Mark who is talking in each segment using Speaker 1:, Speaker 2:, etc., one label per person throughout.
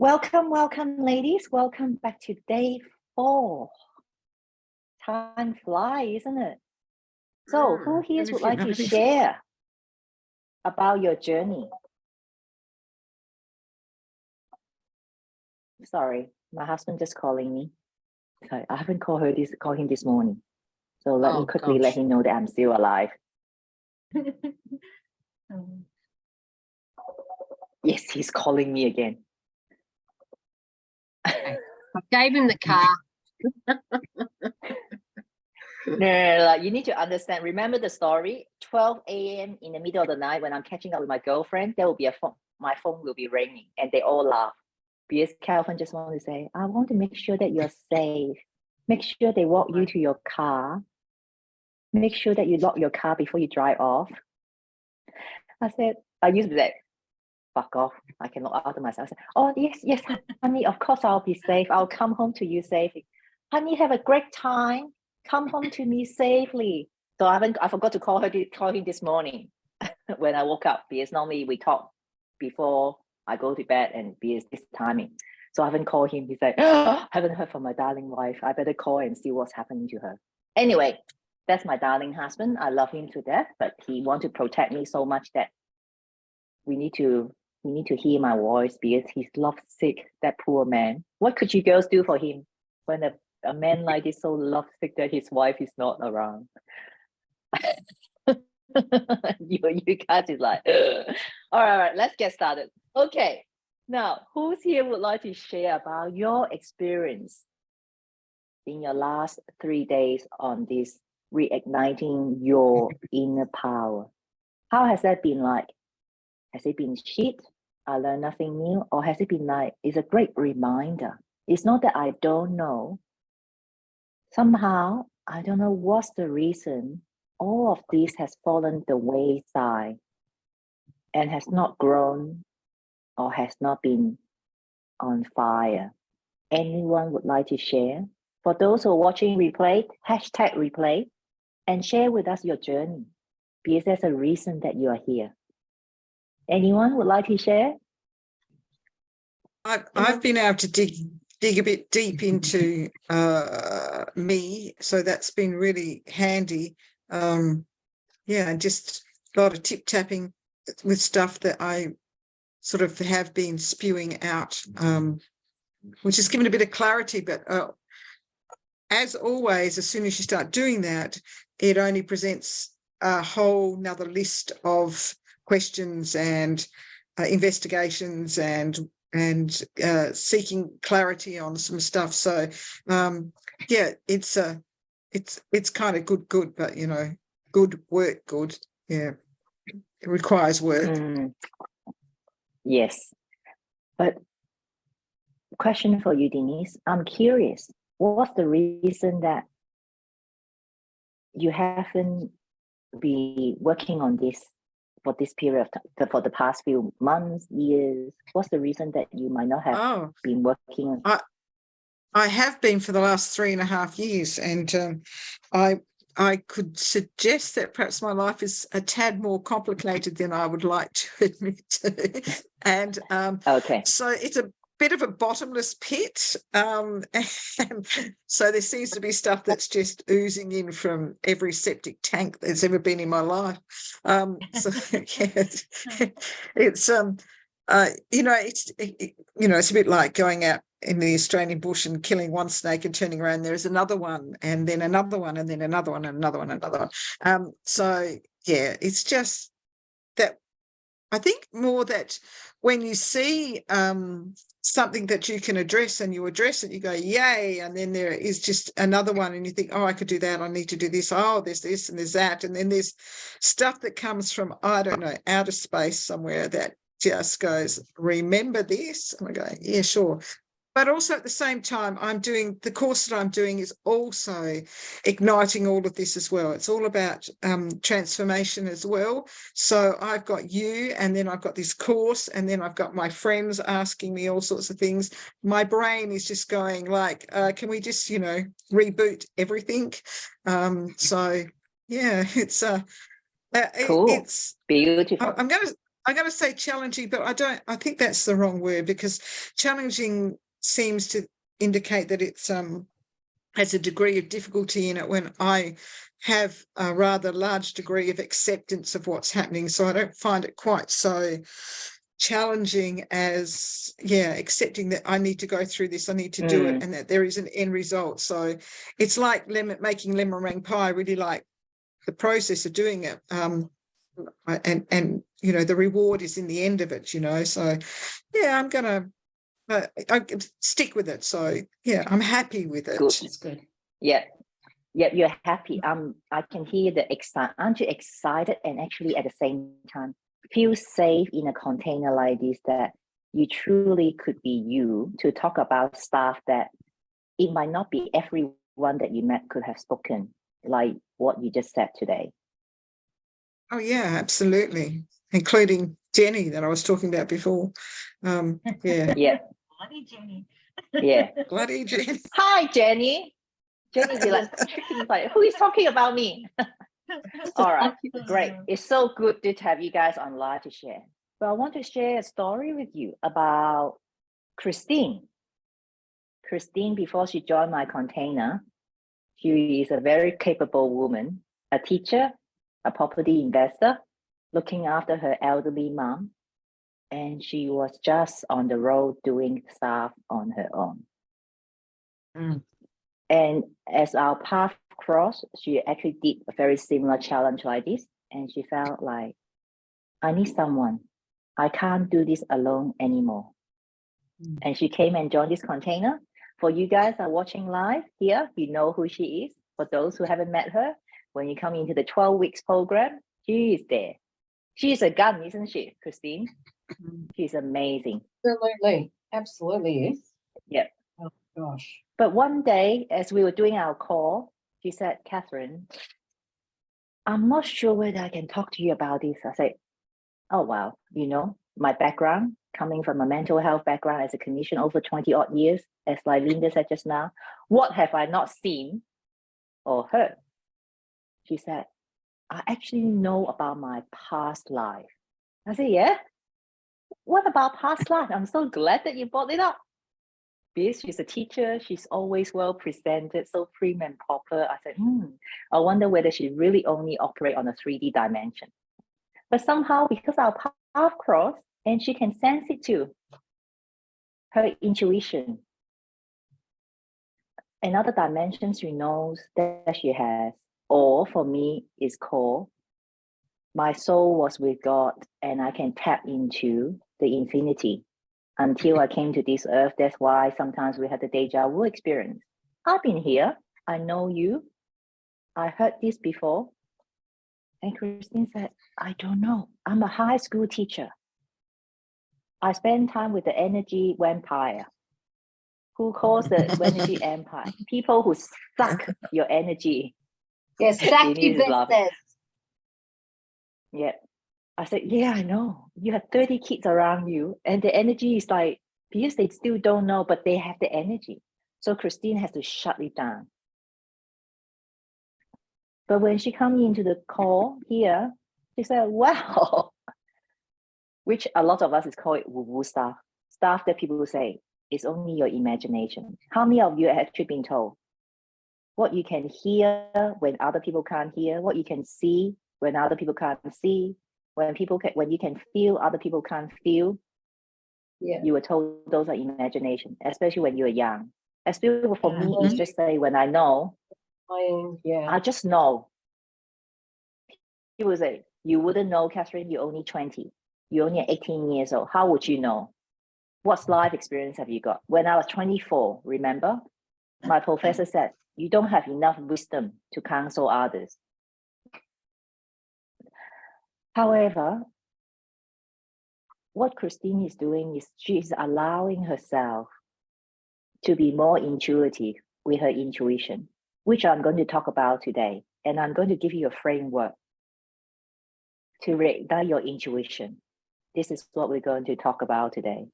Speaker 1: Welcome, ladies. Welcome back to day 4. Time flies, isn't it? So, who here would like to share about your journey? Sorry, my husband just calling me. Sorry, I haven't called him this morning. So let me quickly let him know that I'm still alive. Yes, he's calling me again.
Speaker 2: I gave him the car.
Speaker 1: No, you need to understand. Remember the story? 12 a.m. in the middle of the night when I'm catching up with my girlfriend, there will be a phone. My phone will be ringing, and they all laugh. Because Calvin just want to say, I want to make sure that you're safe. Make sure they walk you to your car. Make sure that you lock your car before you drive off. I used to say, fuck off. I can look after myself. I said, oh, yes, honey, of course I'll be safe. I'll come home to you safely. Honey, have a great time. Come home to me safely. So I forgot to call him this morning when I woke up, because normally we talk before I go to bed and because this timing. So I haven't called him. He's like, oh, I haven't heard from my darling wife. I better call and see what's happening to her. Anyway, that's my darling husband. I love him to death, but he wants to protect me so much that we need to hear my voice because he's lovesick, that poor man. What could you girls do for him when a man like this so lovesick that his wife is not around? you guys is like, all right, let's get started. Okay, now who's here would like to share about your experience in your last 3 days on this reigniting your inner power? How has that been like? Has it been shit? I learned nothing new? Or has it been like, it's a great reminder? It's not that I don't know. Somehow, I don't know what's the reason all of this has fallen the wayside and has not grown or has not been on fire. Anyone would like to share? For those who are watching replay, #replay, and share with us your journey, because there's a reason that you are here. Anyone would like to share?
Speaker 3: I've been able to dig a bit deep into me, so that's been really handy. And just a lot of tip tapping with stuff that I sort of have been spewing out, which has given a bit of clarity. But as always, as soon as you start doing that, it only presents a whole nother list of questions and investigations and seeking clarity on some stuff. So it's kind of good, but good work. It requires work.
Speaker 1: Yes, but question for you, Denise. I'm curious, what's the reason that you haven't been working on this for this period of time, for the past few months, years? What's the reason that you might not have been working on?
Speaker 3: I have been for the last 3.5 years, and I could suggest that perhaps my life is a tad more complicated than I would like to admit to. And so it's a bit of a bottomless pit. And so there seems to be stuff that's just oozing in from every septic tank that's ever been in my life. It's it's a bit like going out in the Australian bush and killing one snake and turning around, there's another one, and then another one, and then another one, and another one, and another one. It's just that I think more that when you see something that you can address and you address it, you go, yay, and then there is just another one and you think, oh, I could do that, I need to do this, oh, there's this and there's that, and then there's stuff that comes from, I don't know, outer space somewhere that just goes, remember this? And I go, yeah, sure. But also at the same time, the course that I'm doing is also igniting all of this as well. It's all about transformation as well. So I've got you, and then I've got this course, and then I've got my friends asking me all sorts of things. My brain is just going like, can we just, reboot everything? It's
Speaker 1: cool.
Speaker 3: it's
Speaker 1: beautiful.
Speaker 3: I'm going to I got to say challenging, but I think that's the wrong word, because challenging seems to indicate that it's has a degree of difficulty in it, when I have a rather large degree of acceptance of what's happening. So I don't find it quite so challenging as, accepting that I need to go through this, I need to do it, and that there is an end result. So it's like making lemon meringue pie. I really like the process of doing it. And the reward is in the end of it, so I'm gonna I stick with it. So I'm happy with it.
Speaker 1: Good.
Speaker 4: That's good.
Speaker 1: Yeah, you're happy. I can hear the excitement. Aren't you excited and actually at the same time feel safe in a container like this, that you truly could be you to talk about stuff that it might not be everyone that you met could have spoken, like what you just said today.
Speaker 3: Oh yeah, absolutely, including Jenny that I was talking about before.
Speaker 1: Yeah.
Speaker 4: Bloody Jenny.
Speaker 1: Yeah.
Speaker 3: Bloody Jenny.
Speaker 1: Hi, Jenny. Jenny be like, tricking, like, who is talking about me? All right, great. It's so good to have you guys on live to share. But I want to share a story with you about Christine. Christine, before she joined my container, she is a very capable woman, a teacher, a property investor, looking after her elderly mom. And she was just on the road doing stuff on her own. And as our path crossed, she actually did a very similar challenge like this. And she felt like, I need someone. I can't do this alone anymore. And she came and joined this container. For you guys are watching live here, you know who she is. For those who haven't met her, when you come into the 12 weeks program, she is there. She's a gun, isn't she, Christine? She's amazing.
Speaker 4: Absolutely is.
Speaker 1: Yeah.
Speaker 4: Oh gosh.
Speaker 1: But one day, as we were doing our call, she said, Catherine, I'm not sure whether I can talk to you about this. I said, oh, wow. My background, coming from a mental health background as a clinician over 20 odd years, as like Linda said just now, what have I not seen or heard? She said, I actually know about my past life. I said, yeah? What about past life? I'm so glad that you brought it up. Because she's a teacher, she's always well presented, so prim and proper. I said, I wonder whether she really only operates on a 3D dimension. But somehow, because our path crossed, and she can sense it too, her intuition. Another dimension she knows that she has, or for me, is called, my soul was with God, and I can tap into the infinity. Until I came to this earth, that's why sometimes we have the deja vu experience. I've been here, I know you, I heard this before. And Christine said, I don't know. I'm a high school teacher. I spend time with the energy vampire. Who calls the energy empire? People who suck your energy.
Speaker 4: Yes, suck
Speaker 1: Denise is laughing.
Speaker 4: business.
Speaker 1: Yeah. I said, yeah, I know. You have 30 kids around you, and the energy is like, because they still don't know, but they have the energy. So Christine has to shut it down. But when she comes into the call here, she said, wow, which a lot of us is called woo-woo stuff that people say, it's only your imagination. How many of you have actually been told what you can hear when other people can't hear, what you can see when other people can't see, when you can feel other people can't feel?
Speaker 4: Yeah.
Speaker 1: You were told those are imagination, especially when you're young. Especially for me, it's just say when I know, I just know. People say, you wouldn't know, Catherine, you're only 20. You're only 18 years old. How would you know? What life experience have you got? When I was 24, remember? My professor said, you don't have enough wisdom to counsel others. However, what Christine is doing is she's allowing herself to be more intuitive with her intuition, which I'm going to talk about today. And I'm going to give you a framework to reignite your intuition. This is what we're going to talk about today.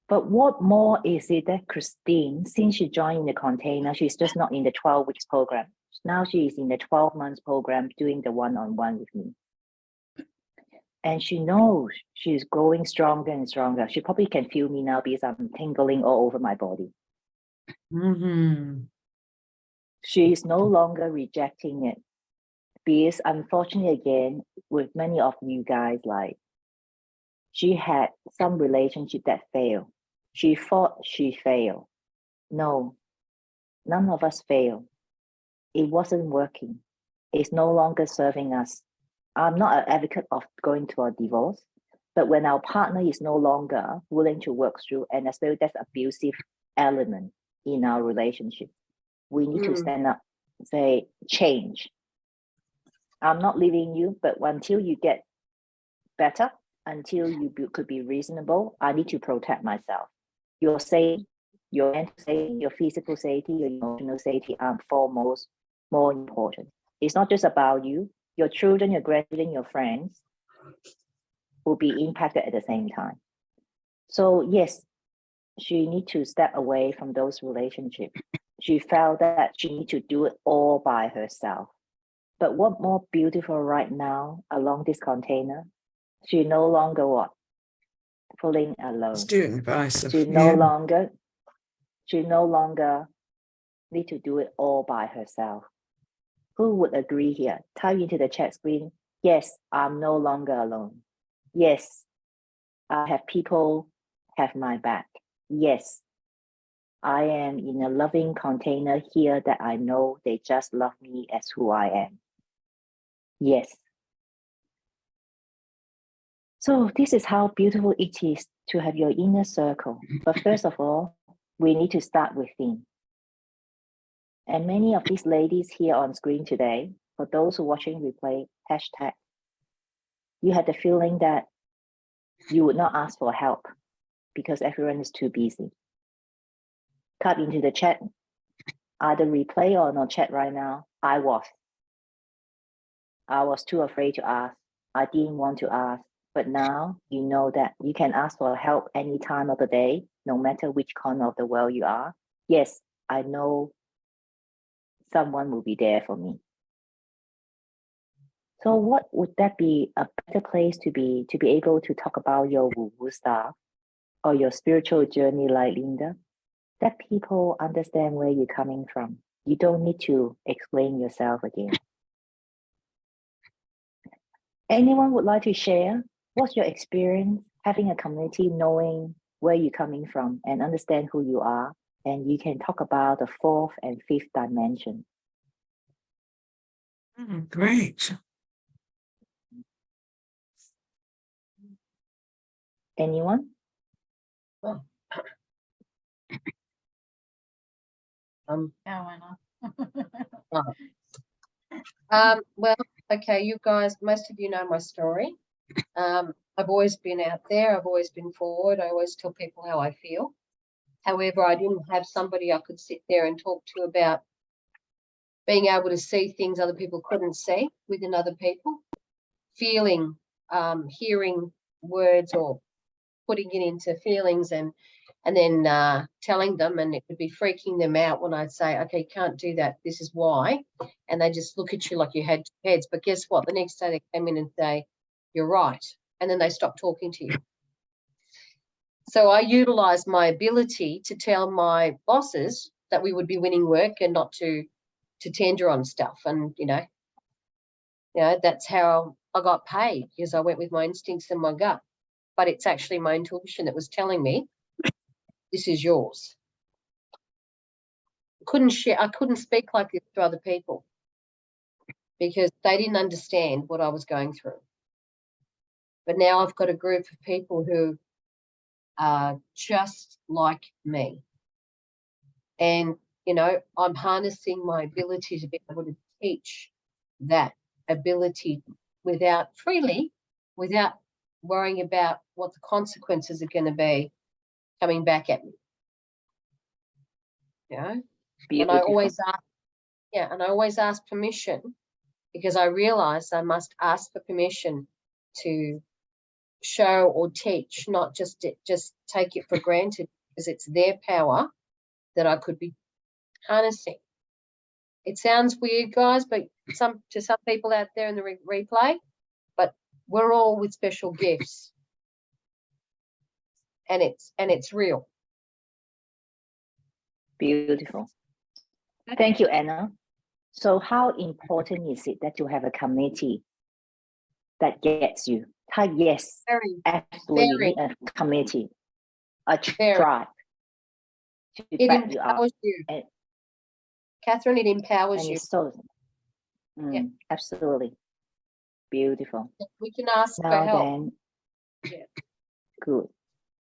Speaker 1: But what more is it that Christine, since she joined the container, she's just not in the 12 weeks program. Now she is in the 12 months program doing the one-on-one with me. And she knows she's growing stronger and stronger. She probably can feel me now because I'm tingling all over my body.
Speaker 3: Mhm.
Speaker 1: She is no longer rejecting it. Because unfortunately, again, with many of you guys, like, she had some relationship that failed. She thought she failed. No, none of us failed. It wasn't working. It's no longer serving us. I'm not an advocate of going to a divorce, but when our partner is no longer willing to work through, and especially that's abusive element in our relationship, we need to stand up, say, change. I'm not leaving you, but until you get better, until you could be reasonable, I need to protect myself. Your safety, your mental safety, your physical safety, your emotional safety are foremost, more important. It's not just about you. Your children, your grandchildren, your friends will be impacted at the same time. So yes, she need to step away from those relationships. She felt that she need to do it all by herself. But what more beautiful right now along this container, she no longer what? Feeling alone.
Speaker 3: Student advice.
Speaker 1: She no longer need to do it all by herself. Who would agree here? Type into the chat screen, yes, I'm no longer alone. Yes, I have people have my back. Yes, I am in a loving container here that I know they just love me as who I am. Yes. So this is how beautiful it is to have your inner circle. But first of all, we need to start within. And many of these ladies here on screen today, for those who are watching replay, hashtag, you had the feeling that you would not ask for help because everyone is too busy. Type into the chat, either replay or not chat right now. I was too afraid to ask. I didn't want to ask. But now you know that you can ask for help any time of the day, no matter which corner of the world you are. Yes, I know someone will be there for me. So what would that be a better place to be able to talk about your woo-woo stuff or your spiritual journey, like Linda, that people understand where you're coming from. You don't need to explain yourself again. Anyone would like to share what's your experience having a community, knowing where you're coming from and understand who you are, and you can talk about the fourth and fifth dimension.
Speaker 3: Great.
Speaker 1: Anyone?
Speaker 4: Well, okay, you guys, most of you know my story. I've always been out there. I've always been forward. I always tell people how I feel. However, I didn't have somebody I could sit there and talk to about being able to see things other people couldn't see within other people, feeling, hearing words or putting it into feelings and then telling them, and it could be freaking them out when I'd say, okay, you can't do that. This is why. And they just look at you like you had two heads. But guess what? The next day they came in and say, you're right. And then they stopped talking to you. So I utilized my ability to tell my bosses that we would be winning work and not to tender on stuff. And, you know, that's how I got paid, because I went with my instincts and my gut. But it's actually my intuition that was telling me, this is yours. I couldn't speak like this to other people because they didn't understand what I was going through. But now I've got a group of people who are just like me. And, you know, I'm harnessing my ability to be able to teach that ability freely, without worrying about what the consequences are going to be coming back at me. You know? And I always ask permission, because I realize I must ask for permission to show or teach, not just take it for granted, because it's their power that I could be harnessing. It sounds weird, guys, but to some people out there in the replay, but we're all with special gifts. And it's real.
Speaker 1: Beautiful. Thank you, Anna. So how important is it that you have a committee that gets you? Type yes,
Speaker 4: Very,
Speaker 1: absolutely
Speaker 4: very.
Speaker 1: need a committee, a
Speaker 4: Very.
Speaker 1: tribe to
Speaker 4: It
Speaker 1: back you up.
Speaker 4: empowers you.
Speaker 1: And-
Speaker 4: Catherine, it empowers
Speaker 1: And
Speaker 4: you.
Speaker 1: it's so,
Speaker 4: Yeah.
Speaker 1: absolutely beautiful.
Speaker 4: We can ask for
Speaker 1: Now
Speaker 4: help.
Speaker 1: then,
Speaker 4: Yeah.
Speaker 1: good.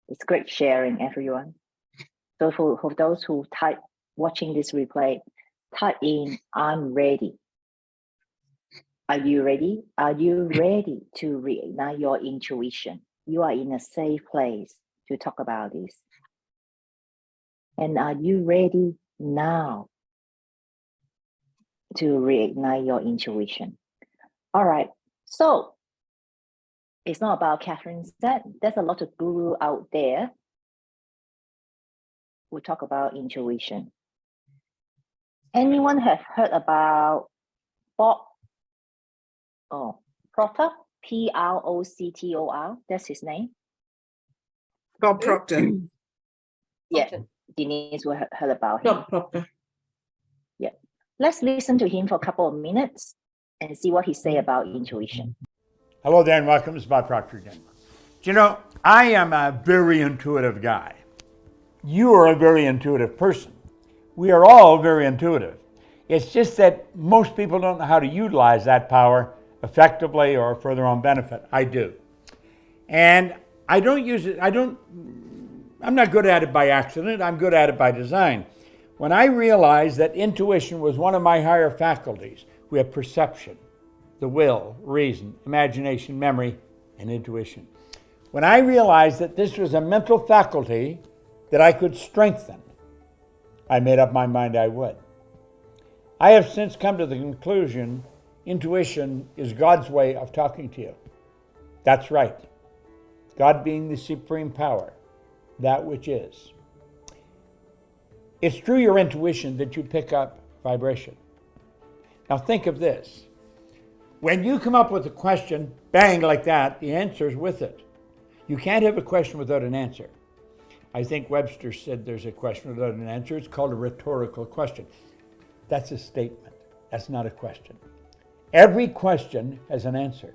Speaker 1: It's great sharing, everyone. So for those who type watching this replay, type in "I'm ready." Are you ready? Are you ready to reignite your intuition? You are in a safe place to talk about this. And are you ready now to reignite your intuition? All right. So it's not about Catherine said. There's a lot of guru out there who talk about intuition. Anyone have heard about Bob Proctor? Proctor. That's his name.
Speaker 3: Bob Proctor.
Speaker 1: Yeah, Denise will have heard about him.
Speaker 3: Bob Proctor.
Speaker 1: Yeah. Let's listen to him for a couple of minutes and see what he say about intuition.
Speaker 5: Hello there and welcome. This is Bob Proctor again. Do you know, I am a very intuitive guy. You are a very intuitive person. We are all very intuitive. It's just that most people don't know how to utilize that power effectively or for their own benefit. I do. And I don't use it, I'm not good at it by accident, I'm good at it by design. When I realized that intuition was one of my higher faculties, we have perception, the will, reason, imagination, memory, and intuition. When I realized that this was a mental faculty that I could strengthen, I made up my mind I would. I have since come to the conclusion intuition is God's way of talking to you. That's right. God being the supreme power, that which is. It's through your intuition that you pick up vibration. Now think of this. When you come up with a question, bang, like that, the answer's with it. You can't have a question without an answer. I think Webster said there's a question without an answer. It's called a rhetorical question. That's a statement. That's not a question. Every question has an answer.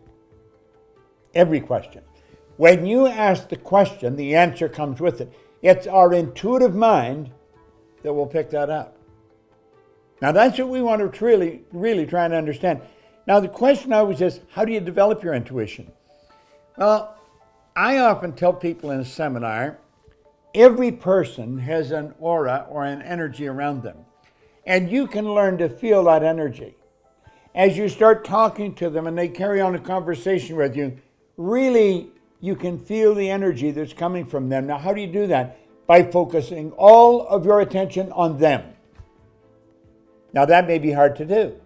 Speaker 5: Every question. When you ask the question, the answer comes with it. It's our intuitive mind that will pick that up. Now that's what we want to really try and understand. Now the question always is, how do you develop your intuition? Well, I often tell people in a seminar, every person has an aura or an energy around them. And you can learn to feel that energy. As you start talking to them and they carry on a conversation with you, really you can feel the energy that's coming from them. Now, how do you do that? By focusing all of your attention on them. Now, that may be hard to do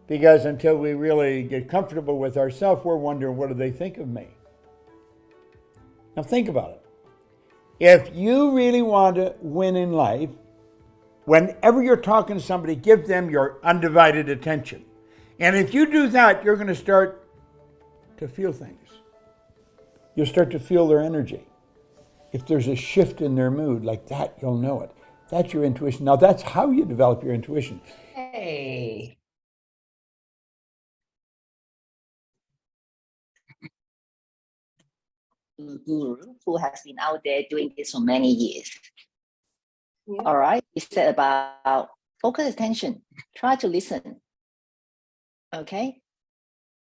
Speaker 5: because until we really get comfortable with ourselves, we're wondering, what do they think of me? Now, think about it. If you really want to win in life, whenever you're talking to somebody, give them your undivided attention. And if you do that, you're going to start to feel things. You'll start to feel their energy. If there's a shift in their mood like that, you'll know it. That's your intuition. Now, that's how you develop your intuition.
Speaker 1: Hey. Guru who has been out there doing this for many years.
Speaker 4: Yeah.
Speaker 1: All right. He said about focus attention, try to listen. Okay.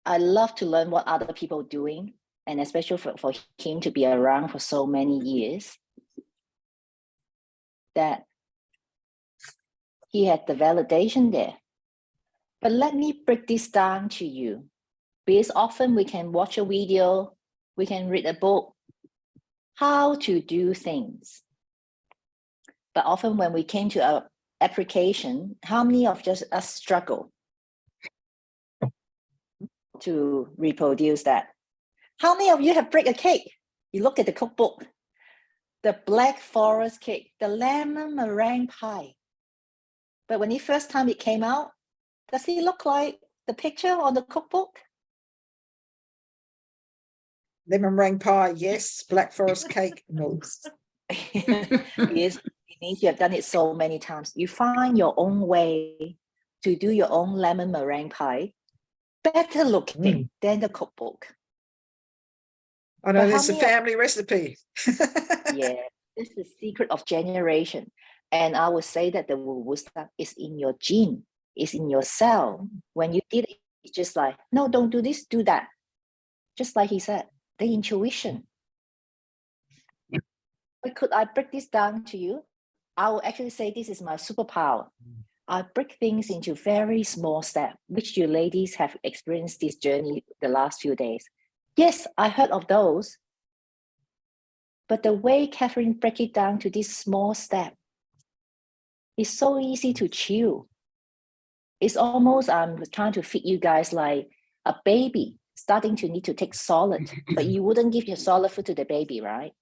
Speaker 1: I love to learn what other people are doing, and especially for him to be around for so many years, that he had the validation there. But let me break this down to you, because often we can watch a video, we can read a book, how to do things. But often when we came to our application, how many of us struggle to reproduce that? How many of you have baked a cake? You look at the cookbook, the Black Forest cake, the lemon meringue pie. But when the first time it came out, does it look like the picture on the cookbook?
Speaker 3: Lemon meringue pie, yes. Black forest cake, no.
Speaker 1: Yes, it means you have done it so many times. You find your own way to do your own lemon meringue pie, better looking than the cookbook.
Speaker 3: I know
Speaker 1: But how
Speaker 3: there's a
Speaker 1: many of-
Speaker 3: family recipe.
Speaker 1: Yeah, this is the secret of generation. And I would say that the woo-woo stuff is in your gene, is in your cell. When you did it, it's just like, no, don't do this, do that. Just like he said, the intuition. But could I break this down to you? I will actually say this is my superpower. I break things into very small steps, which you ladies have experienced this journey the last few days. Yes, I heard of those. But the way Catherine break it down to this small step is so easy to chew. It's almost I'm trying to feed you guys like a baby starting to need to take solid, but you wouldn't give your solid food to the baby, right?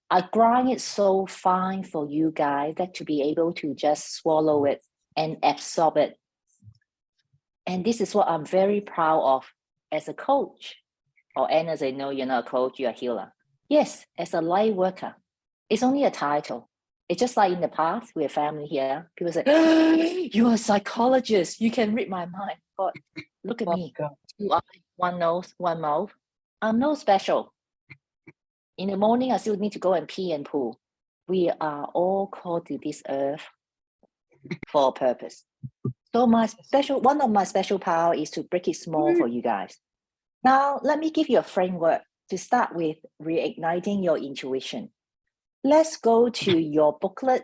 Speaker 1: I grind it so fine for you guys that to be able to just swallow it and absorb it. And this is what I'm very proud of as a coach. Or and as I know you're not a coach, you're a healer. Yes, as a light worker, it's only a title. It's just like in the past, we're family here. People say, you're a psychologist. You can read my mind. God, look at
Speaker 4: Oh,
Speaker 1: me.
Speaker 4: God.
Speaker 1: 2 eyes, 1 nose, 1 mouth. I'm no special. In the morning, I still need to go and pee and poo. We are all called to this earth for a purpose. So one of my special power is to break it small for you guys. Now, let me give you a framework to start with reigniting your intuition. Let's go to your booklet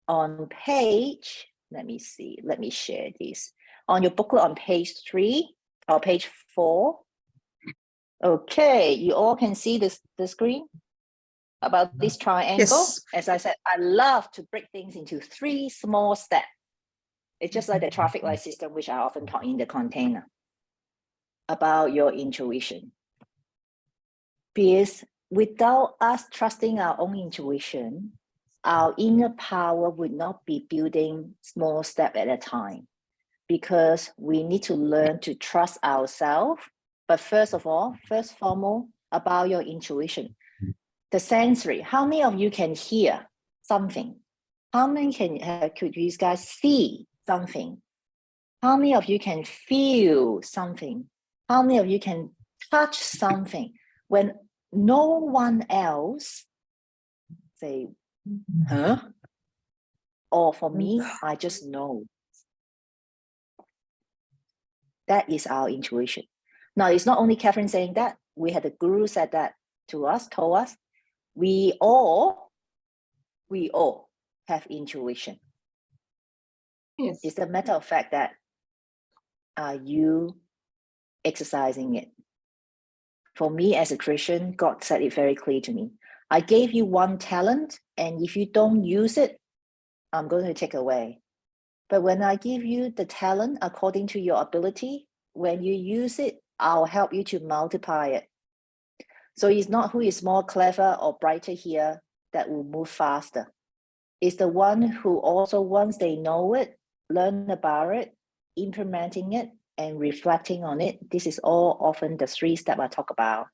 Speaker 1: on page, let me see, let me share this. On your booklet on page 3 or page 4. Okay, you all can see the screen about this triangle.
Speaker 3: Yes.
Speaker 1: As I said, I love to break things into 3 small steps. It's just like the traffic light system, which I often talk in the container about your intuition. Because without us trusting our own intuition, our inner power would not be building small step at a time, because we need to learn to trust ourselves. But first of all, first foremost, about your intuition. The sensory, how many of you can hear something? How many could you guys see something? How many of you can feel something? How many of you can touch something when no one else say, huh? Or for me, I just know. That is our intuition. Now, it's not only Catherine saying that. We had the guru said that to us, told us, we all have intuition.
Speaker 4: Yes.
Speaker 1: It's a matter of fact that are you exercising it? For me as a Christian, God said it very clear to me. I gave you one talent, and if you don't use it, I'm going to take away. But when I give you the talent according to your ability, when you use it, I'll help you to multiply it. So it's not who is more clever or brighter here that will move faster. It's the one who also, once they know it, learn about it, implementing it, and reflecting on it. This is all often the 3 steps I talk about.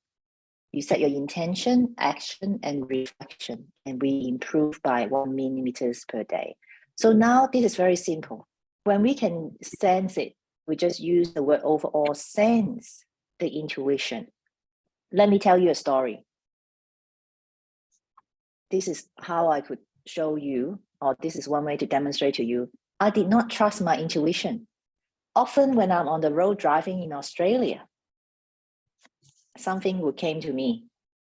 Speaker 1: You set your intention, action, and reflection, and we improve by 1 millimeters per day. So now this is very simple. When we can sense it, we just use the word overall, sense the intuition. Let me tell you a story. This is how I could show you, or this is one way to demonstrate to you. I did not trust my intuition. Often when I'm on the road driving in Australia, something would came to me.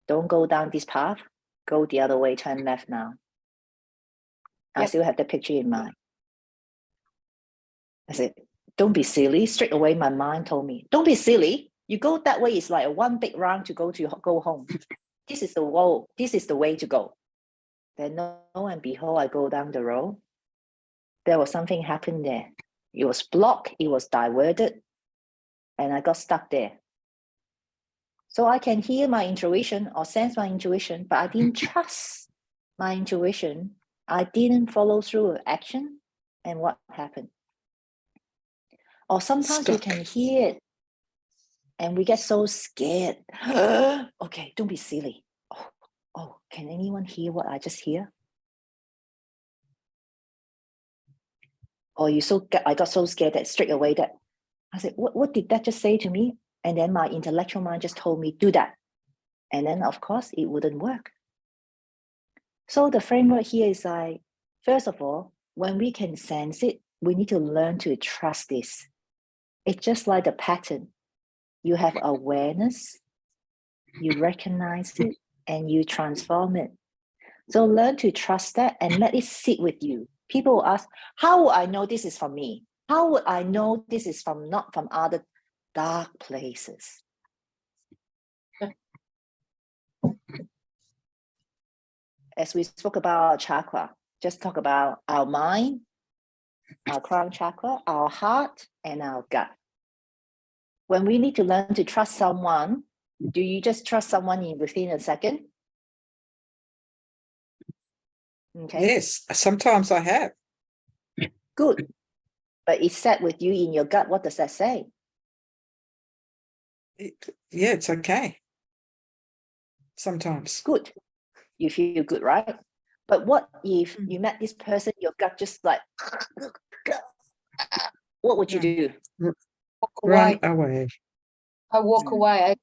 Speaker 1: Don't go down this path, go the other way, turn left now. I still have the picture in mind. I said, don't be silly. Straight away, my mind told me, don't be silly. You go that way, it's like a 1 big round to go home. This is the road. This is the way to go. Then lo and behold, I go down the road. There was something happened there. It was blocked, it was diverted, and I got stuck there. So I can hear my intuition or sense my intuition, but I didn't trust my intuition. I didn't follow through with action, and what happened? Or sometimes you can hear it And we get so scared. Okay, don't be silly. Oh, can anyone hear what I just hear? Or I got so scared that straight away that I said, what did that just say to me? And then my intellectual mind just told me, do that. And then of course it wouldn't work. So the framework here is like, first of all, when we can sense it, we need to learn to trust this. It's just like the pattern. You have awareness, you recognize it, and you transform it. So learn to trust that and let it sit with you. People will ask, how would I know this is from me? How would I know this is not from other dark places? As we spoke about chakra, just talk about our mind, our crown chakra, our heart, and our gut. When we need to learn to trust someone, do you just trust someone within a second? Okay.
Speaker 3: Yes, sometimes I have.
Speaker 1: Good. But it's set with you in your gut. What does that say?
Speaker 3: Yeah, it's okay. Sometimes.
Speaker 1: Good. You feel good, right? But what if you met this person, your gut just like, what would you do?
Speaker 4: Walk
Speaker 3: Run
Speaker 4: away.
Speaker 3: away.
Speaker 4: I walk away.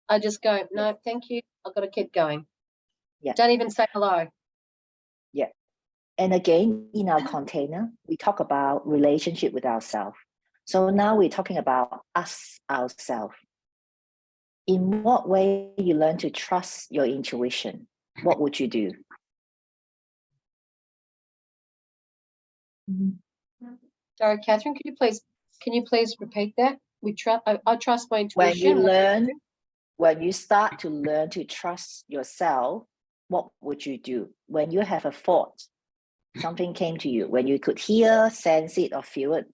Speaker 4: I just go, no, thank you. I've got to keep going.
Speaker 1: Yeah.
Speaker 4: Don't even say hello.
Speaker 1: Yeah. And again, in our container, we talk about relationship with ourselves. So now we're talking about us, ourselves. In what way you learn to trust your intuition? What would you do?
Speaker 4: Sorry, Catherine, can you please repeat that? I trust my intuition.
Speaker 1: When you start to learn to trust yourself, what would you do? When you have a thought, something came to you, when you could hear, sense it, or feel it,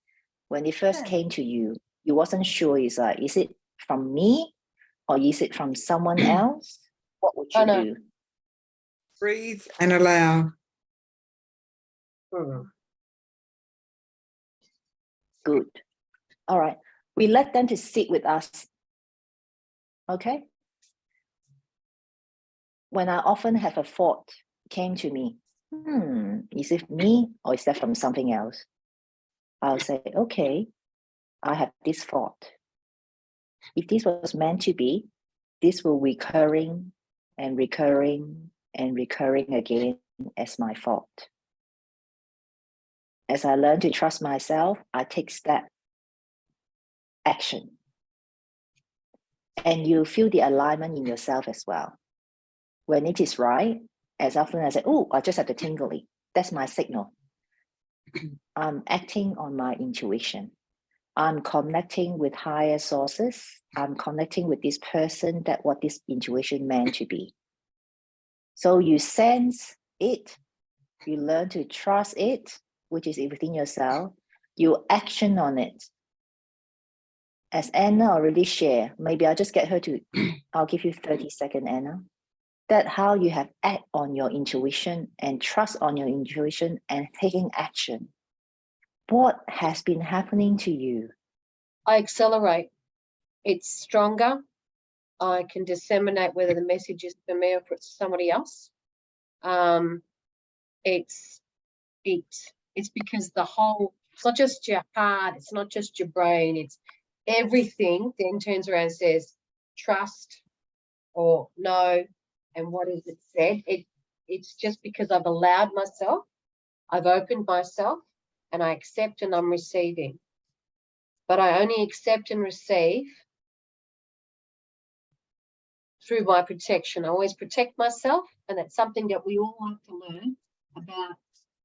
Speaker 1: when it first came to you, you wasn't sure, is it from me or is it from someone else? What would you do?
Speaker 3: Breathe and allow.
Speaker 1: Good. All right. We let them to sit with us. Okay. When I often have a thought came to me, is it me or is that from something else? I'll say, okay, I have this thought. If this was meant to be, this will recurring and recurring and recurring again as my thought. As I learn to trust myself, I take step action. And you feel the alignment in yourself as well. When it is right, as often as I say, oh, I just have the tingly. That's my signal. I'm acting on my intuition. I'm connecting with higher sources. I'm connecting with this person that what this intuition meant to be. So you sense it, you learn to trust it, which is within yourself. You action on it. As Anna already shared, maybe I'll just get her to, I'll give you 30 seconds, Anna. That's how you have act on your intuition and trust on your intuition and taking action. What has been happening to you?
Speaker 4: I accelerate. It's stronger. I can disseminate whether the message is for me or for somebody else. It's because it's not just your heart, it's not just your brain, it's everything then turns around and says trust or no. And what is it said? It's just because I've allowed myself, I've opened myself, and I accept and I'm receiving. But I only accept and receive through my protection. I always protect myself, and that's something that we all have to learn about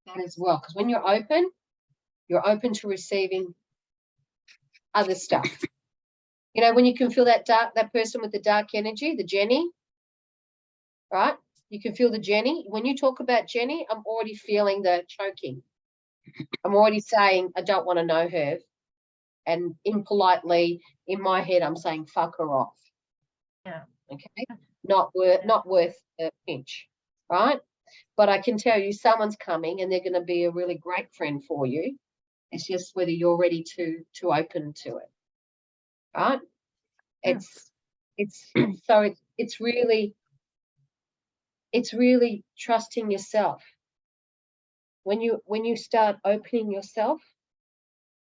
Speaker 4: that as well. Because when you're open to receiving other stuff. You know, when you can feel that person with the dark energy, the Jenny, right? You can feel the Jenny. When you talk about Jenny, I'm already feeling the choking. I'm already saying, I don't want to know her. And impolitely, in my head, I'm saying, fuck her off.
Speaker 2: Yeah.
Speaker 4: Okay. Not worth a pinch, right? But I can tell you someone's coming and they're going to be a really great friend for you. It's just whether you're ready to open to it, right? It's so it's really trusting yourself. When you start opening yourself,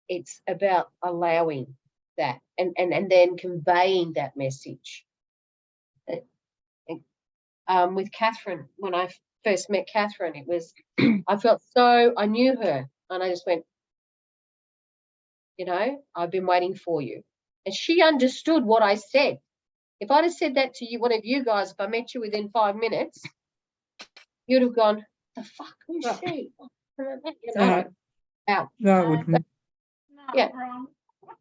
Speaker 4: it's about allowing that and then conveying that message. With Catherine, when I first met Catherine, it was I felt so, I knew her and I just went, you know, I've been waiting for you. And she understood what I said. If I'd have said that to you, one of you guys, if I met you within 5 minutes, you'd have gone, the fuck, who's she? You know, out.
Speaker 3: No, I wouldn't.
Speaker 4: Yeah.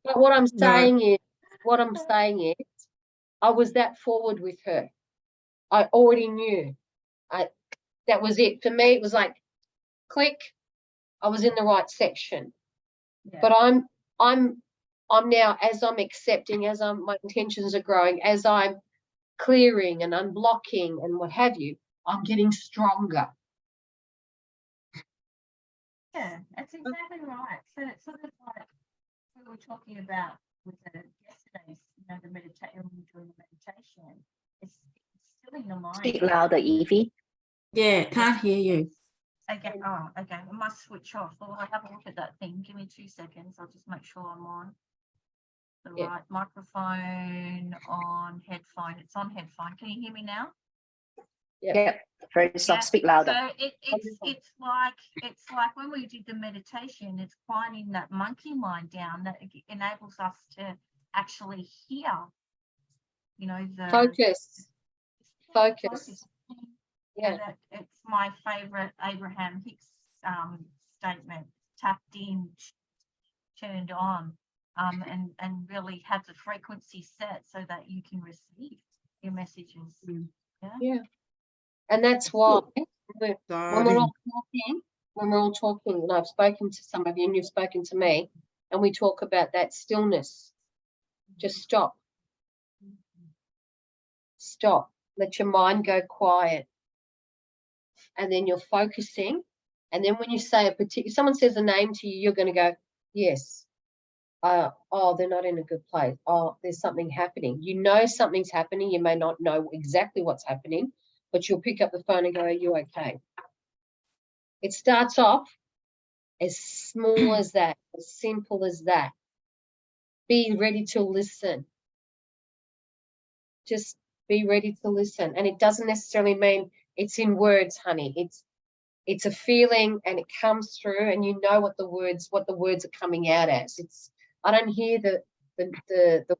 Speaker 4: But what I'm saying is, I was that forward with her. I already knew. That was it. For me, it was like, click, I was in the right section.
Speaker 6: Yeah.
Speaker 4: But I'm now, as I'm accepting, as my intentions are growing, as I'm clearing and unblocking and what have you, I'm getting stronger.
Speaker 6: Yeah, that's exactly right. So it's sort of like we were talking about with yesterday's, you know, the meditation, when we're doing the meditation, it's still in your mind.
Speaker 1: Speak louder, Evie.
Speaker 7: Yeah, can't hear you.
Speaker 6: Okay, oh, okay, I must switch off. Well, I have a look at that thing. Give me 2 seconds. I'll just make sure I'm on the right microphone, on headphone. It's on headphone. Can you hear me now?
Speaker 1: Yeah, very soft.
Speaker 6: Yeah.
Speaker 1: Speak louder.
Speaker 6: So it's like when we did the meditation, it's quieting that monkey mind down that enables us to actually hear, you know, the
Speaker 4: Focus.
Speaker 6: Yeah, it's my favorite Abraham Hicks statement: tapped in, turned on, and really have the frequency set so that you can receive your messages.
Speaker 4: Yeah. And that's why when we're all talking, and I've spoken to some of you and you've spoken to me, and we talk about that stillness. Just stop. Stop. Let your mind go quiet. And then you're focusing. And then when you say someone says a name to you, you're going to go, yes. Oh, they're not in a good place. Oh, there's something happening. You know something's happening. You may not know exactly what's happening, but you'll pick up the phone and go, are you okay? It starts off as small as that, as simple as that. Be ready to listen. Just be ready to listen. And it doesn't necessarily mean it's in words, honey. It's a feeling, and it comes through, and you know what the words are coming out as. I don't hear the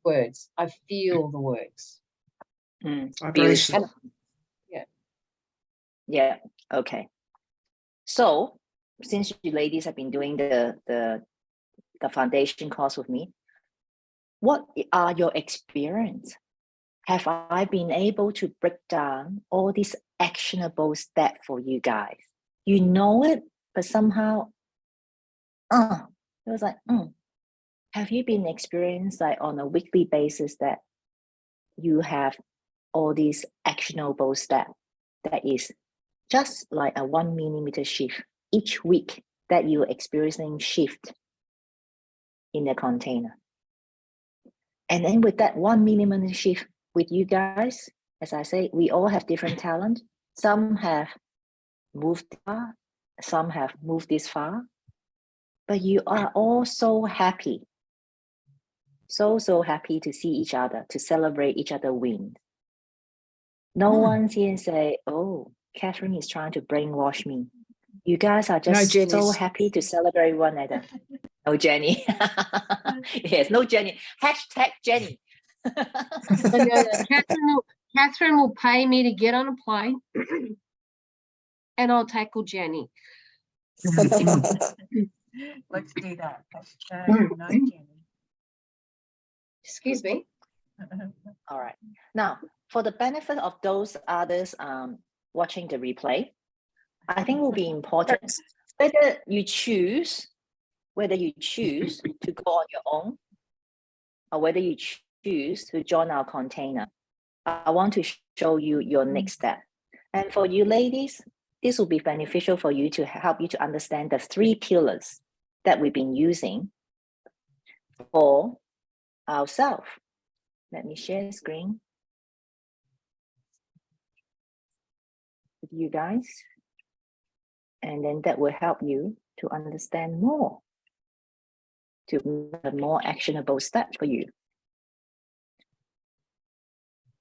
Speaker 4: words. I feel the words.
Speaker 3: Vibration.
Speaker 1: Yeah. Okay. So since you ladies have been doing the foundation course with me, what are your experience? Have I been able to break down all these actionable steps for you guys? You know it, but somehow, it was like, Have you been experienced like on a weekly basis that you have all these actionable steps that is just like a 1 millimeter shift each week that you're experiencing shift in the container? And then with that 1 millimeter shift with you guys, as I say, we all have different talent. Some have moved far, some have moved this far, but you are all so happy. So happy to see each other, to celebrate each other's wins. No one's here and say, oh, Catherine is trying to brainwash me. You guys are just so happy to celebrate one another. No, Jenny. Yes, no Jenny. Hashtag Jenny.
Speaker 4: Catherine will pay me to get on a plane and I'll tackle Jenny.
Speaker 6: Let's do that. No, Jenny.
Speaker 4: Excuse me.
Speaker 1: All right. Now, for the benefit of those others watching the replay, I think it will be important whether you choose to go on your own or whether you choose to join our container. I want to show you your next step. And for you ladies, this will be beneficial for you to help you to understand the 3 pillars that we've been using for ourselves. Let me share screen with you guys. And then that will help you to understand more, to make a more actionable step for you.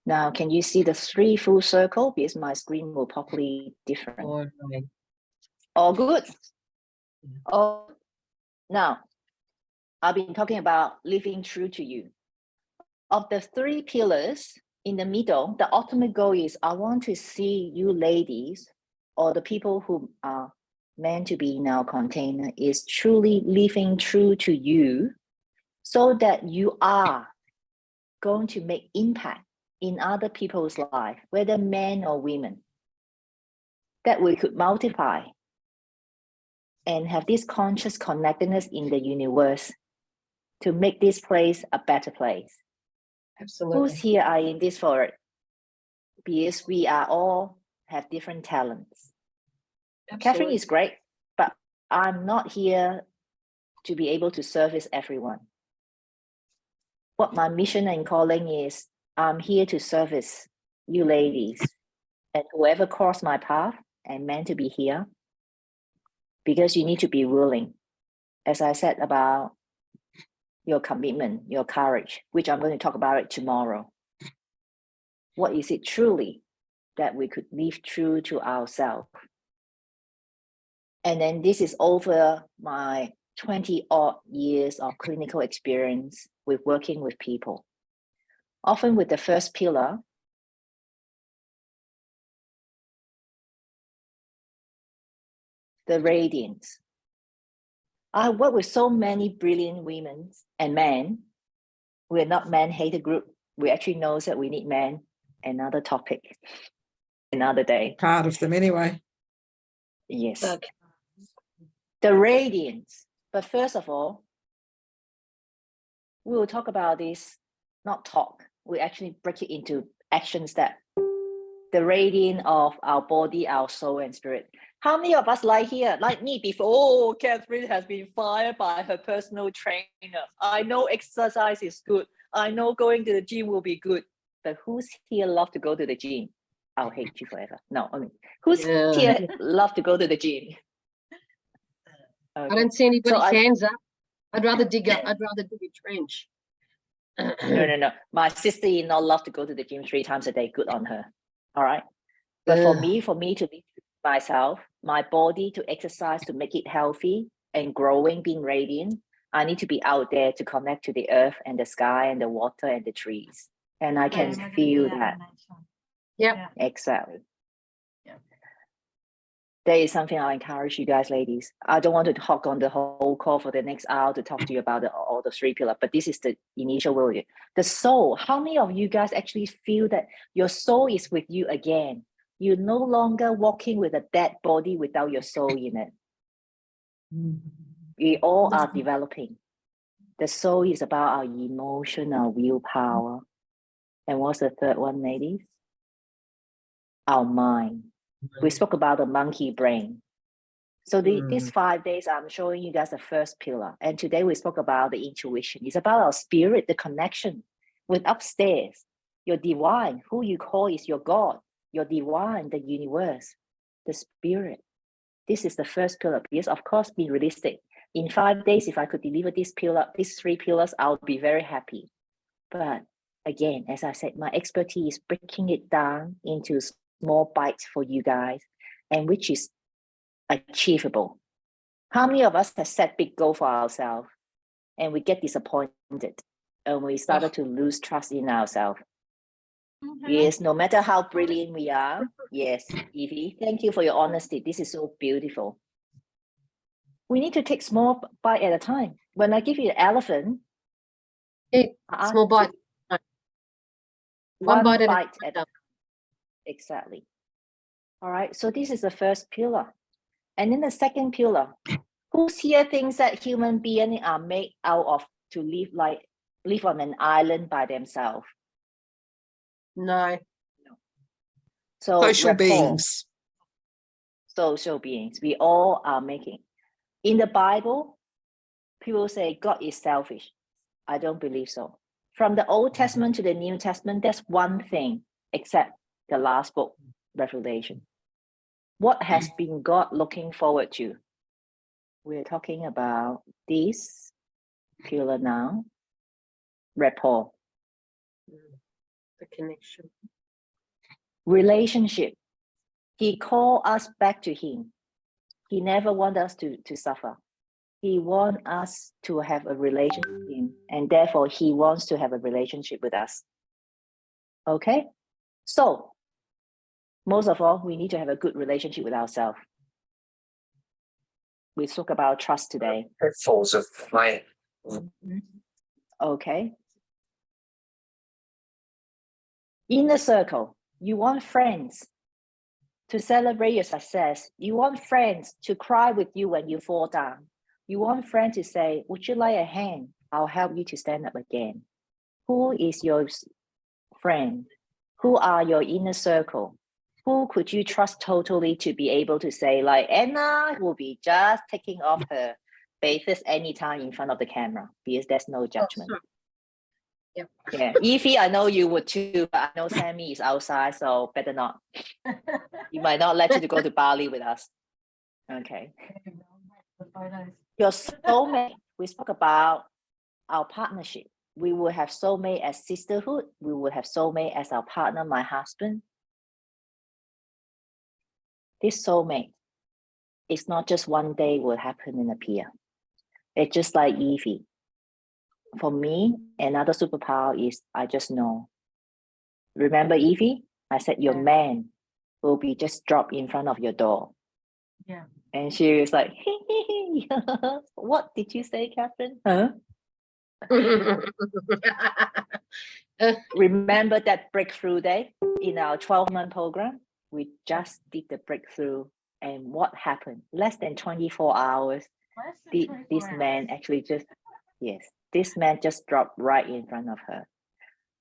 Speaker 1: Now, can you see the 3 full circle? Because my screen will probably different.
Speaker 4: Or, like,
Speaker 1: All good? Oh, now, I've been talking about living true to you. Of the 3 pillars in the middle, the ultimate goal is I want to see you ladies or the people who are meant to be in our container is truly living true to you so that you are going to make impact in other people's life, whether men or women, that we could multiply and have this conscious connectedness in the universe to make this place a better place.
Speaker 4: absolutely.
Speaker 1: Who's here are in this for it? Because we are all have different talents. Catherine
Speaker 4: Absolutely.
Speaker 1: is great, but I'm not here to be able to service everyone. What my mission and calling is, I'm here to service you ladies and whoever crossed my path and meant to be here, because you need to be willing. As I said about your commitment, your courage, which I'm going to talk about it tomorrow. What is it truly that we could live true to ourselves? And then this is over my 20 odd years of clinical experience with working with people. Often with the first pillar, the radiance. I work with so many brilliant women and men. We're not man-hater group. We actually know that we need men. Another topic, another day.
Speaker 3: Part of them anyway.
Speaker 1: Yes.
Speaker 4: Okay.
Speaker 1: The radiance. But first of all, we will talk about this, not talk. We actually break it into action step. The radiance of our body, our soul and spirit. How many of us like here, like me before, oh, Catherine has been fired by her personal trainer. I know exercise is good. I know going to the gym will be good. But who's here love to go to the gym? I'll hate you forever. No, I mean, who's
Speaker 4: Yeah.
Speaker 1: here love to go to the gym?
Speaker 4: I
Speaker 1: Okay.
Speaker 4: don't see anybody's
Speaker 1: So
Speaker 4: hands up. I'd rather dig a trench.
Speaker 1: No. My sister-in-law love to go to the gym 3 times a day. Good on her. All right. But for me to be myself, my body to exercise, to make it healthy and growing, being radiant, I need to be out there to connect to the earth and the sky and the water and the trees. And I can
Speaker 6: Yeah,
Speaker 1: feel
Speaker 6: yeah,
Speaker 1: that.
Speaker 6: nature.
Speaker 4: Yep.
Speaker 6: Yeah.
Speaker 1: Exactly.
Speaker 6: Yeah.
Speaker 1: There is something I encourage you guys, ladies. I don't want to talk on the whole call for the next hour to talk to you about all the 3 pillars, but this is the initial word. The soul. How many of you guys actually feel that your soul is with you again? You're no longer walking with a dead body without your soul in it. We all are developing. The soul is about our emotion, our willpower. And what's the third one, ladies? Our mind. We spoke about the monkey brain. So these 5 days, I'm showing you guys the first pillar. And today we spoke about the intuition. It's about our spirit, the connection with upstairs, your divine, who you call is your God, your divine, the universe, the spirit. This is the first pillar. Because of course, be realistic. In 5 days, if I could deliver this pillar, these 3 pillars, I'll be very happy. But again, as I said, my expertise is breaking it down into small bites for you guys, and which is achievable. How many of us have set big goal for ourselves and we get disappointed and we started to lose trust in ourselves? Yes, no matter how brilliant we are. Yes, Evie, thank you for your honesty. This is so beautiful. We need to take small bite at a time. When I give you an elephant,
Speaker 4: Eat
Speaker 1: I ask
Speaker 4: small
Speaker 1: you
Speaker 4: bite.
Speaker 1: to-
Speaker 4: One bite at a
Speaker 1: bite
Speaker 4: time.
Speaker 1: at a exactly. All right, so this is the first pillar. And then the second pillar, who's here thinks that human beings are made out of to live on an island by themselves?
Speaker 4: No.
Speaker 1: So
Speaker 3: Social
Speaker 1: rapport,
Speaker 3: beings.
Speaker 1: social beings, we all are making. In the Bible, people say God is selfish. I don't believe so. From the Old Testament to the New Testament, there's one thing, except the last book, Revelation. What has been God looking forward to? We're talking about this pillar now, rapport,
Speaker 4: The connection.
Speaker 1: relationship. He called us back to him. He never wants us to suffer. He wants us to have a relationship with him, and therefore he wants to have a relationship with us. Okay? So, most of all, we need to have a good relationship with ourselves. We spoke about trust today.
Speaker 8: Falls of flame.
Speaker 1: Okay. Inner circle. You want friends to celebrate your success. You want friends to cry with you when you fall down. You want friends to say, would you like a hand? I'll help you to stand up again. Who is your friend? Who are your inner circle? Who could you trust totally to be able to say, like, Anna will be just taking off her bathers anytime in front of the camera because there's no judgment.
Speaker 4: sure. Yep.
Speaker 1: Yeah, Evie, I know you would too, but I know Sammy is outside, so better not. He might not let you to go to Bali with us. Okay.
Speaker 6: The photos.
Speaker 1: Your soulmate, we spoke about our partnership. We will have soulmate as sisterhood. We will have soulmate as our partner, my husband. This soulmate, it's not just one day will happen and appear. It's just like Evie. For me, another superpower is I just know. Remember Evie? I said your
Speaker 6: Yeah.
Speaker 1: man will be just dropped in front of your door.
Speaker 6: Yeah.
Speaker 1: And she was like, what did you say, Catherine? Huh? Remember that breakthrough day in our 12-month program? We just did the breakthrough. And what happened? Less than 24 hours,
Speaker 6: Less than 24
Speaker 1: this man
Speaker 6: hours.
Speaker 1: actually just, yes, this man just dropped right in front of her.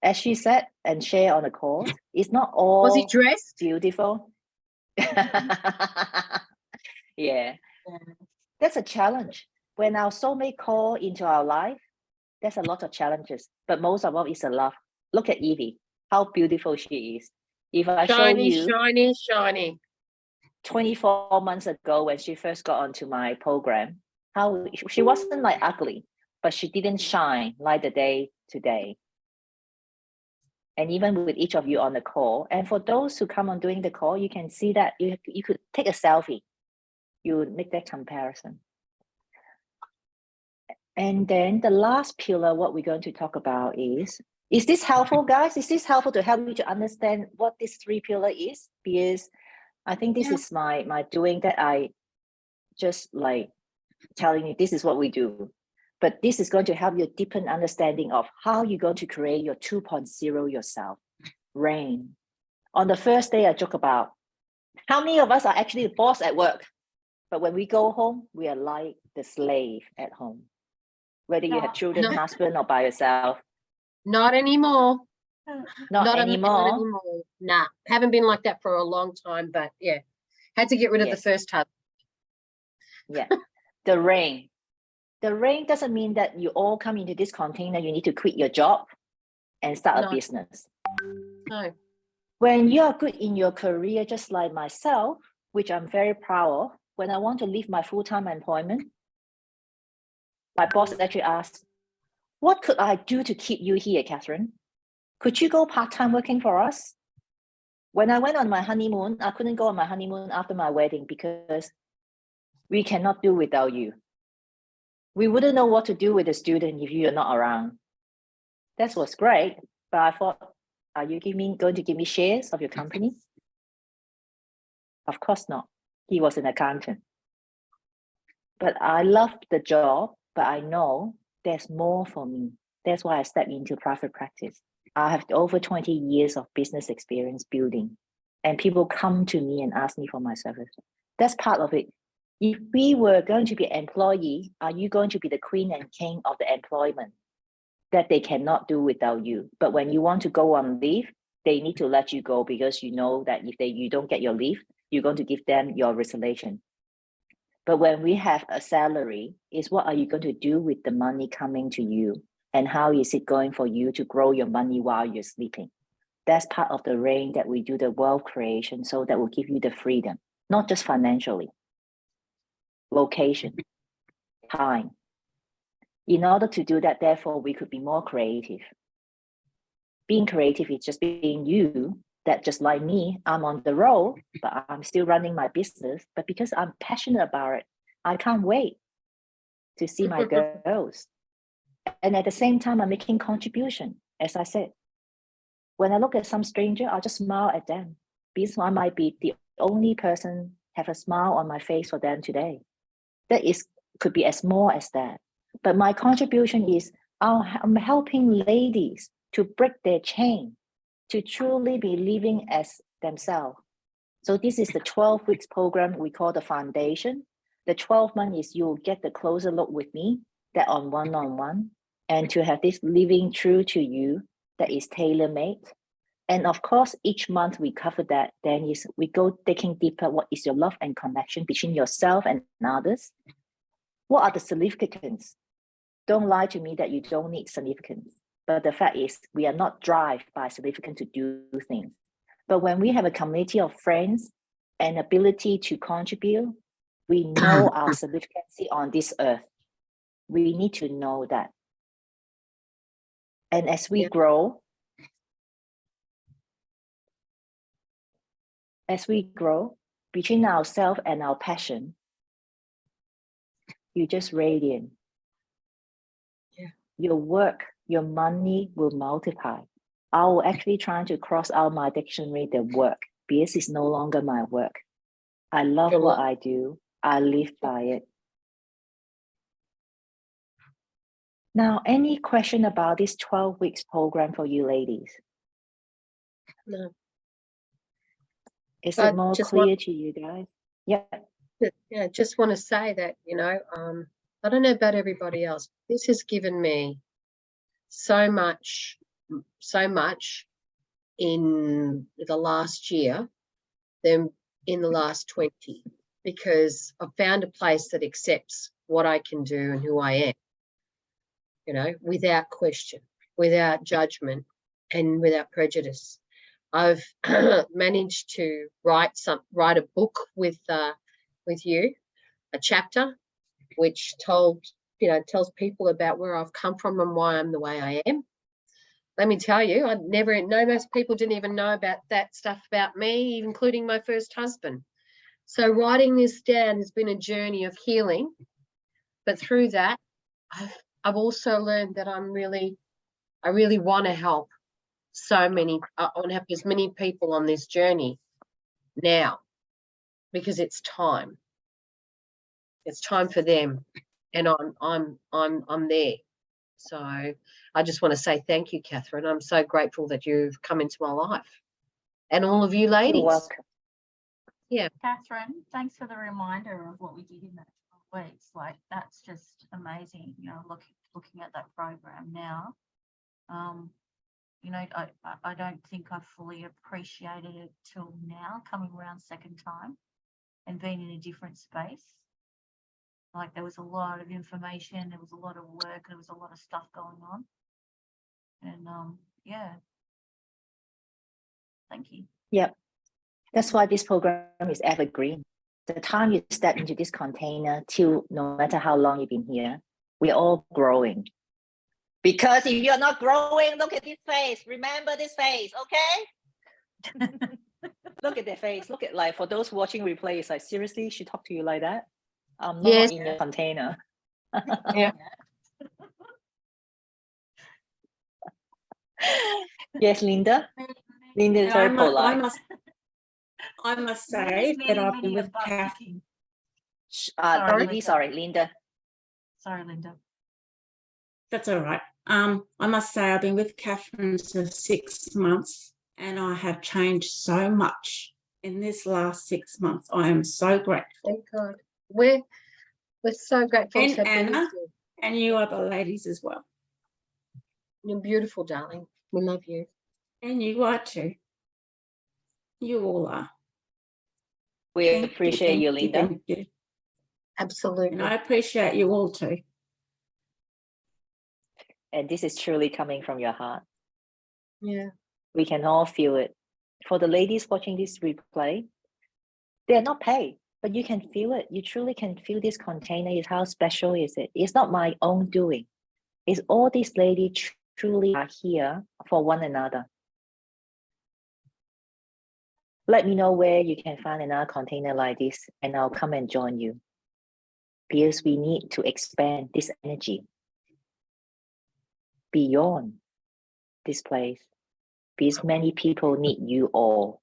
Speaker 1: As she said and shared on the course, it's not all
Speaker 4: Was he dressed?
Speaker 1: beautiful. Yeah,
Speaker 6: Yeah.
Speaker 1: that's a challenge. When our soulmate call into our life, there's a lot of challenges, but most of all is a love. Look at Evie, how beautiful she is. If I show
Speaker 4: Shiny,
Speaker 1: you
Speaker 4: shiny, shiny.
Speaker 1: 24 months ago when she first got onto my program, how she wasn't like ugly, but she didn't shine like the day today. And even with each of you on the call, and for those who come on doing the call, you can see that you could take a selfie. You would make that comparison. And then the last pillar, what we're going to talk about is this helpful, guys? Is this helpful to help you to understand what this 3 pillar is? Because I think this is my doing that I just like telling you this is what we do. But this is going to help you deepen understanding of how you're going to create your 2.0 yourself. Rain. On the first day, I joke about how many of us are actually the boss at work, but when we go home, we are like the slave at home. Whether you have children,
Speaker 4: No.
Speaker 1: husband, or by yourself,
Speaker 4: Not anymore.
Speaker 1: not anymore.
Speaker 4: Nah, haven't been like that for a long time, but yeah. Had to get rid of the
Speaker 1: Yes.
Speaker 4: first husband.
Speaker 1: Yeah, the rain. The rain doesn't mean that you all come into this container, you need to quit your job and start
Speaker 4: No.
Speaker 1: a business.
Speaker 4: No.
Speaker 1: When you are good in your career, just like myself, which I'm very proud of, when I want to leave my full-time employment, my boss actually asked, what could I do to keep you here, Catherine? Could you go part-time working for us? When I went on my honeymoon, I couldn't go on my honeymoon after my wedding because we cannot do without you. We wouldn't know what to do with a student if you are not around. That was great, but I thought, are you going to give me shares of your company? Of course not. He was an accountant. But I loved the job, but I know there's more for me. That's why I stepped into private practice. I have over 20 years of business experience building, and people come to me and ask me for my service. That's part of it. If we were going to be an employee, are you going to be the queen and king of the employment that they cannot do without you? But when you want to go on leave, they need to let you go because you know that if you don't get your leave, you're going to give them your resignation. But when we have a salary, is what are you going to do with the money coming to you? And how is it going for you to grow your money while you're sleeping? That's part of the rain that we do the wealth creation. So that will give you the freedom, not just financially, location, time. In order to do that, therefore, we could be more creative. Being creative is just being you, that just like me, I'm on the road, but I'm still running my business. But because I'm passionate about it, I can't wait to see my girls. And at the same time, I'm making contribution. As I said, when I look at some stranger, I'll just smile at them because I might be the only person have a smile on my face for them today. That is could be as small as that. But my contribution is I'm helping ladies to break their chain, to truly be living as themselves. So this is the 12 weeks program we call the foundation. The 12 months is you'll get the closer look with me, that on one-on-one, and to have this living true to you that is tailor-made. And of course, each month we cover that. Then is we go digging deeper. What is your love and connection between yourself and others? What are the significance? Don't lie to me that you don't need significance. But the fact is, we are not driven by significance to do things. But when we have a community of friends and ability to contribute, we know our significance on this earth. We need to know that. And as we grow, between ourselves and our passion, you just radiant.
Speaker 4: Yeah.
Speaker 1: Your work, your money will multiply. I will actually try to cross out my dictionary the work because it's no longer my work. I love what I do. I live by it. Now, any question about this 12 weeks program for you ladies?
Speaker 4: No.
Speaker 1: Is
Speaker 4: I
Speaker 1: it more
Speaker 4: just
Speaker 1: clear to you guys? Yeah.
Speaker 4: Yeah, just want to say that, you know, I don't know about everybody else. This has given me so much in the last year than in the last 20, because I've found a place that accepts what I can do and who I am, you know, without question, without judgment, and without prejudice. I've managed to write a book with you, a chapter which tells people about where I've come from and why I'm the way I am. Let me tell you, I never know, most people didn't even know about that stuff about me, including my first husband. So writing this down has been a journey of healing. But through that, I've also learned that I really want to help I want to help as many people on this journey now, because it's time. It's time for them, and I'm there. So I just want to say thank you, Catherine. I'm so grateful that you've come into my life, and all of you ladies.
Speaker 1: You're welcome.
Speaker 4: Yeah,
Speaker 6: Catherine, thanks for the reminder of what we did in that 12 weeks. Like, that's just amazing. You know, looking at that program now. You know, I don't think I fully appreciated it till now, coming around second time and being in a different space. Like, there was a lot of information, there was a lot of work, there was a lot of stuff going on. And yeah. Thank you.
Speaker 1: Yep. That's why this program is evergreen. The time you step into this container till no matter how long you've been here, we're all growing. Because if you're not growing, look at this face. Remember this face, okay? Look at their face. Look at, like, for those watching replays, like, seriously, she talked to you like that? I'm not
Speaker 4: Yes.
Speaker 1: in your container.
Speaker 4: Yeah.
Speaker 1: Yes, Linda. Linda is very polite.
Speaker 7: I must say that I've been with Catherine.
Speaker 1: Sorry, Linda.
Speaker 6: Sorry, Linda.
Speaker 7: That's all right. I must say I've been with Catherine for 6 months, and I have changed so much in this last 6 months. I am so grateful.
Speaker 4: Thank God. We're so grateful.
Speaker 7: And
Speaker 4: to be with
Speaker 7: Anna,
Speaker 4: you.
Speaker 7: and you other ladies as well.
Speaker 4: You're beautiful, darling. We love you.
Speaker 7: And you are too. You all are.
Speaker 1: We
Speaker 7: Thank
Speaker 1: appreciate you, Linda.
Speaker 7: Thank you.
Speaker 4: Absolutely.
Speaker 7: And I appreciate you all too.
Speaker 1: And this is truly coming from your heart.
Speaker 4: Yeah.
Speaker 1: We can all feel it. For the ladies watching this replay, they are not paid, but you can feel it. You truly can feel this container. Is how special is it? It's not my own doing. It's all these ladies truly are here for one another. Let me know where you can find another container like this, and I'll come and join you. Because we need to expand this energy beyond this place. Because many people need you all,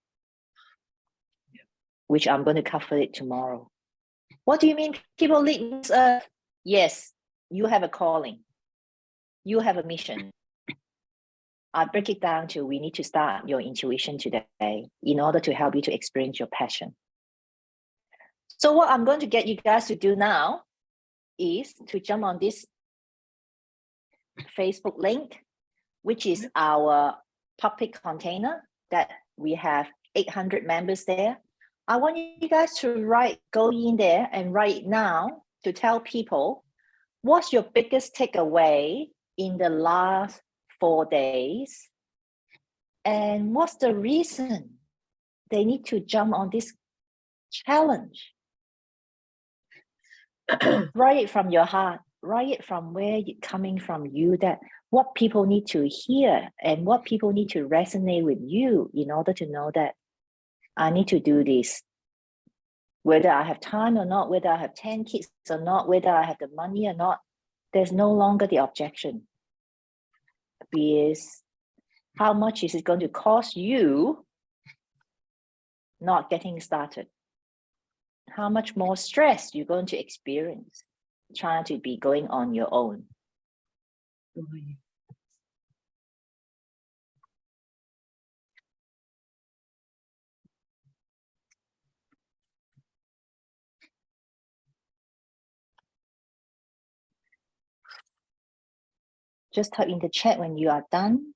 Speaker 1: which I'm going to cover it tomorrow. What do you mean people need this earth? Yes, you have a calling. You have a mission. I break it down to we need to start your intuition today in order to help you to experience your passion. So what I'm going to get you guys to do now is to jump on this Facebook link, which is our public container that we have 800 members there. I want you guys to go in there and write now to tell people what's your biggest takeaway in the last 4 days, and what's the reason they need to jump on this challenge. Write it from your heart. Write it from where it's coming from you, that what people need to hear and what people need to resonate with you in order to know that I need to do this. Whether I have time or not, whether I have 10 kids or not, whether I have the money or not, there's no longer the objection. Because how much is it going to cost you not getting started? How much more stress you're going to experience trying to be going on your own? Just type in the chat when you are done.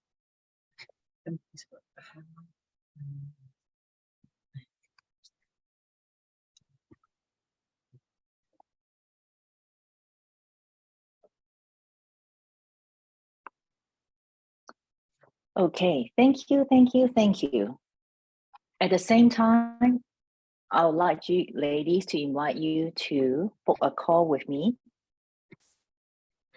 Speaker 1: Okay, thank you, thank you, thank you. At the same time, I would like you ladies to invite you to book a call with me.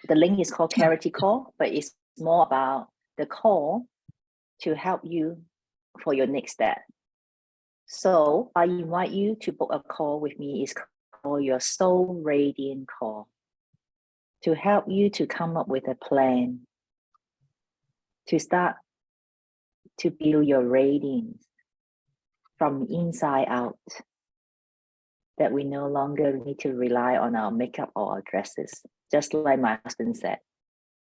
Speaker 1: The link is called Clarity Call, but it's more about the call to help you for your next step. So I invite you to book a call with me. It's called your Soul Radiant Call, to help you to come up with a plan to start to build your radiance from inside out, that we no longer need to rely on our makeup or our dresses. Just like my husband said,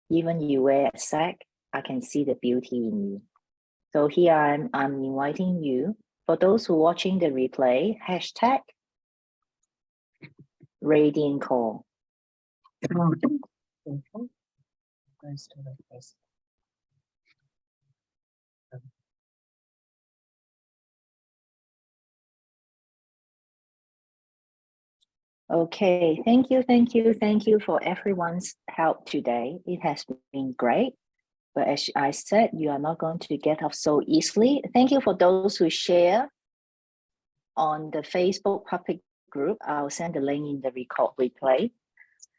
Speaker 1: even you wear a sack, I can see the beauty in you. So here I'm inviting you, for those who are watching the replay, hashtag Radiant Call. Okay, thank you, thank you, thank you for everyone's help today. It has been great. But as I said, you are not going to get off so easily. Thank you for those who share on the Facebook public group. I'll send the link in the replay.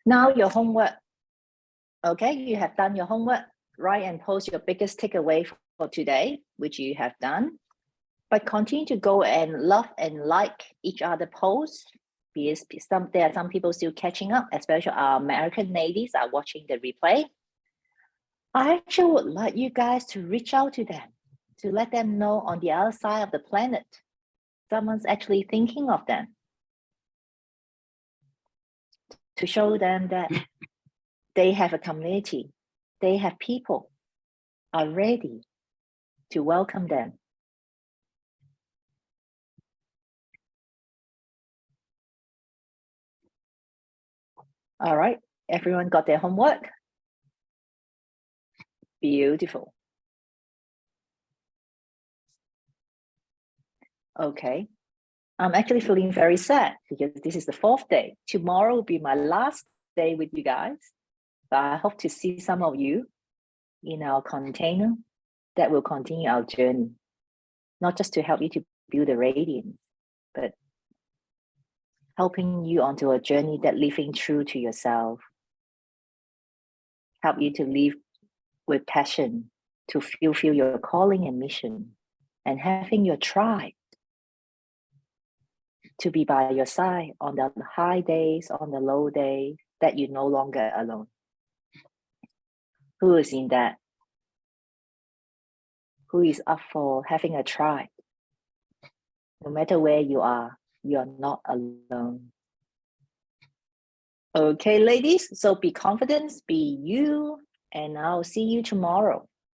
Speaker 1: Now your homework. Okay, you have done your homework. Write and post your biggest takeaway for today, which you have done. But continue to go and love and like each other posts. Because there are some people still catching up, especially our American ladies are watching the replay. I actually would like you guys to reach out to them, to let them know on the other side of the planet, someone's actually thinking of them. To show them that they have a community, they have people are ready to welcome them. All right, everyone got their homework? Beautiful. Okay, I'm actually feeling very sad because this is the 4th day. Tomorrow will be my last day with you guys. So I hope to see some of you in our container that will continue our journey, not just to help you to build a radiance, but helping you onto a journey that living true to yourself, help you to live with passion, to fulfill your calling and mission, and having your tribe to be by your side on the high days, on the low days, that you're no longer alone. Who is in that? Who is up for having a tribe? No matter where you are not alone. Okay, ladies, so be confident, be you, and I'll see you tomorrow.